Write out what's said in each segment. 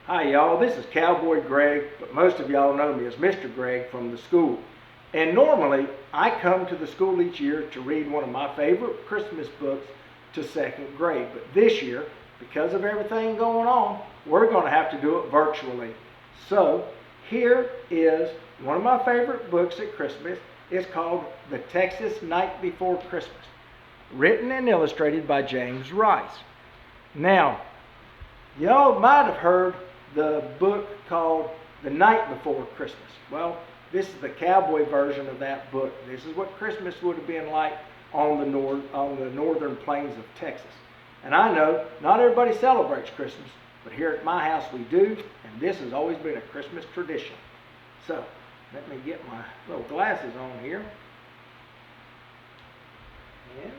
Hi y'all, this is Cowboy Greg, but most of y'all know me as Mr. Greg from the school. And normally, I come to the school each year to read one of my favorite Christmas books to second grade. But this year, because of everything going on, we're going to have to do it virtually. So, here is one of my favorite books at Christmas. It's called The Texas Night Before Christmas, written and illustrated by James Rice. Now, y'all might have heard the book called The Night Before Christmas. Well, this is the cowboy version of that book. This is what Christmas would have been like on the northern plains of Texas. And I know not everybody celebrates Christmas, but here at my house we do, and this has always been a Christmas tradition. So, let me get my little glasses on here. And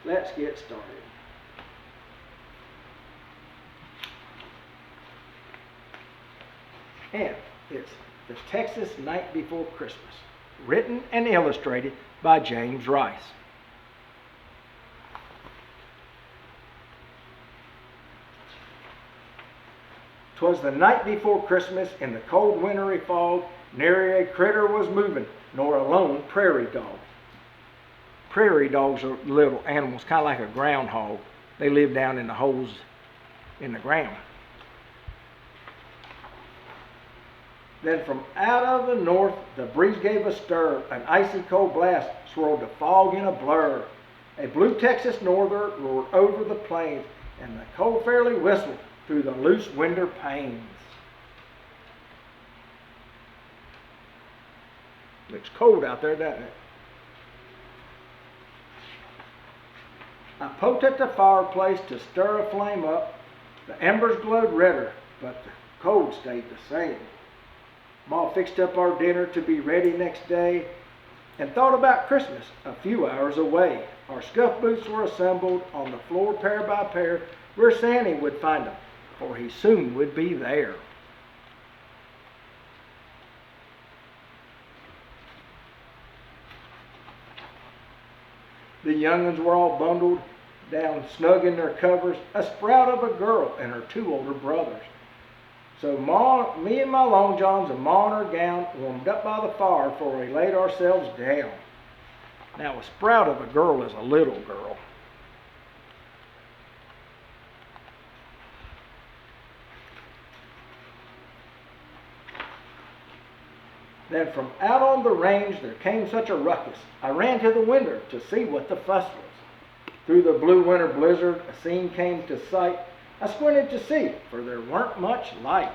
let's get started. And it's The Texas Night Before Christmas, written and illustrated by James Rice. "'Twas the night before Christmas in the cold wintry fog, nary a critter was moving, nor a lone prairie dog." Prairie dogs are little animals, kind of like a groundhog. They live down in the holes in the ground. Then from out of the north the breeze gave a stir, an icy cold blast swirled the fog in a blur. A blue Texas norther roared over the plains, and the cold fairly whistled through the loose window panes. Looks cold out there, doesn't it? I poked at the fireplace to stir a flame up. The embers glowed redder, but the cold stayed the same. Ma fixed up our dinner to be ready next day, and thought about Christmas a few hours away. Our scuff boots were assembled on the floor pair by pair, where Santa would find them, for he soon would be there. The young'uns were all bundled down snug in their covers, a sprout of a girl and her two older brothers. So me and my long johns and Ma in her gown warmed up by the fire before we laid ourselves down. Now a sprout of a girl is a little girl. Then from out on the range there came such a ruckus, I ran to the window to see what the fuss was. Through the blue winter blizzard a scene came to sight. I squinted to see, for there weren't much light.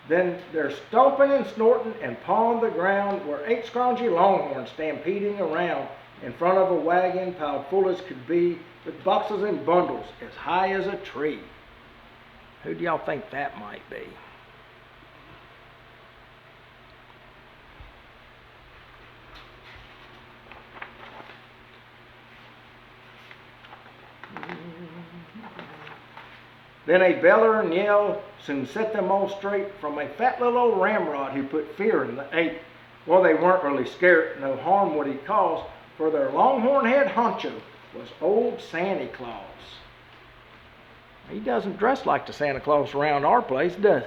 Then there's stomping and snorting and pawing the ground were 8 scrawny longhorns stampeding around in front of a wagon piled full as could be, with boxes and bundles as high as a tree. Who do y'all think that might be? Then a beller and yell soon set them all straight from a fat little old ramrod who put fear in the 8. Well, they weren't really scared, no harm would he cause, for their longhorn head honcho was old Santa Claus. He doesn't dress like the Santa Claus around our place, does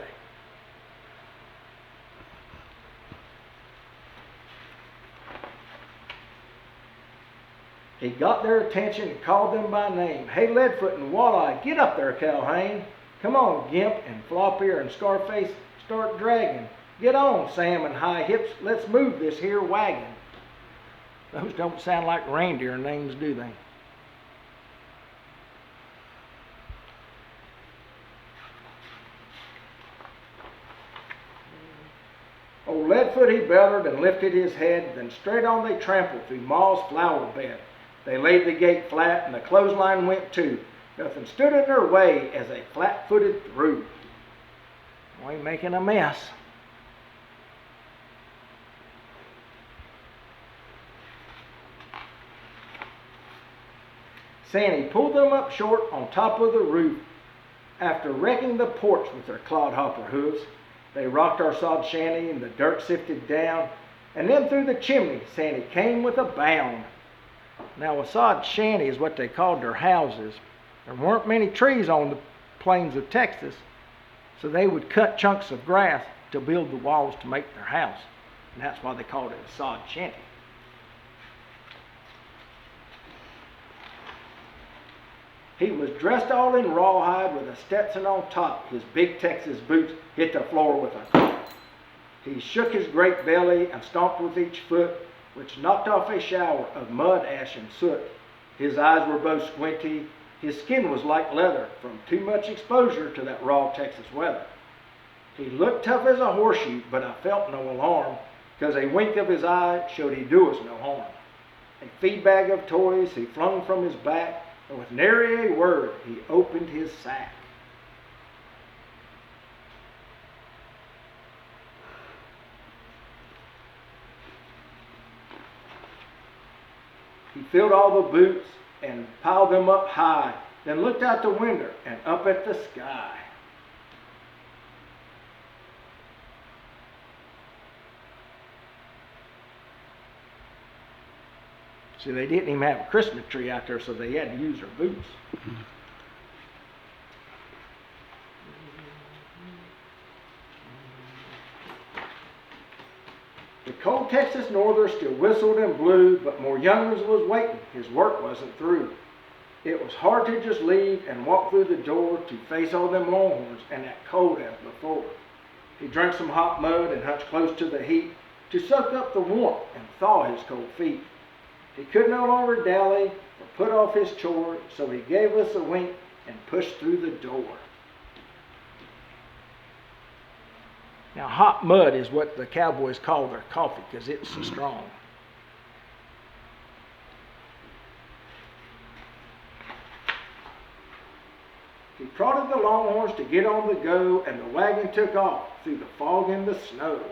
he? He got their attention and called them by name. "Hey, Leadfoot and Walleye, get up there, Cowhane. Come on, Gimp and Flop-Ear and Scarface, start dragging. Get on, Sam and High Hips, let's move this here wagon." Those don't sound like reindeer names, do they? Old Leadfoot he bellered and lifted his head, then straight on they trampled through Ma's flower bed. They laid the gate flat and the clothesline went too. Nothing stood in their way as they flat-footed through. Boy, making a mess. Sandy pulled them up short on top of the roof. After wrecking the porch with their clodhopper hooves, they rocked our sod shanty and the dirt sifted down, and then through the chimney Sandy came with a bound. Now a sod shanty is what they called their houses. There weren't many trees on the plains of Texas, so they would cut chunks of grass to build the walls to make their house, and that's why they called it a sod shanty. He was dressed all in rawhide with a Stetson on top. His big Texas boots hit the floor with a clop. He shook his great belly and stomped with each foot, which knocked off a shower of mud, ash, and soot. His eyes were both squinty. His skin was like leather from too much exposure to that raw Texas weather. He looked tough as a horseshoe, but I felt no alarm, because a wink of his eye showed he'd do us no harm. A feed bag of toys he flung from his back, and with nary a word he opened his sack. He filled all the boots and piled them up high, then looked out the window and up at the sky. See, they didn't even have a Christmas tree out there, so they had to use their boots. The cold Texas norther still whistled and blew, but more youngers was waiting. His work wasn't through. It was hard to just leave and walk through the door to face all them longhorns and that cold as before. He drank some hot mud and hunched close to the heat to soak up the warmth and thaw his cold feet. He could no longer dally or put off his chore, so he gave us a wink and pushed through the door. Now, hot mud is what the cowboys call their coffee because it's so strong. He prodded the longhorns to get on the go, and the wagon took off through the fog and the snow.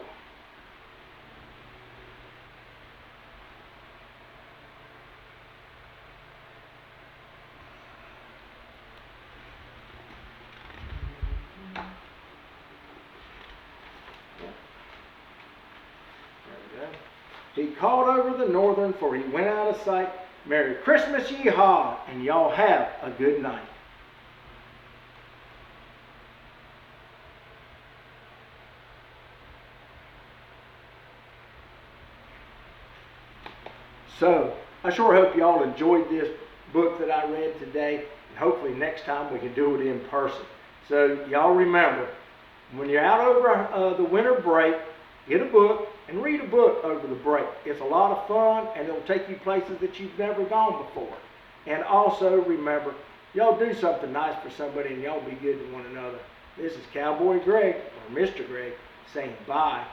He called over the northern, for he went out of sight. Merry Christmas, ye-haw, and y'all have a good night. So, I sure hope y'all enjoyed this book that I read today, and hopefully next time we can do it in person. So, y'all remember, when you're out over the winter break, get a book and read a book over the break. It's a lot of fun, and it'll take you places that you've never gone before. And also remember, y'all do something nice for somebody, and y'all be good to one another. This is Cowboy Greg, or Mr. Greg, saying bye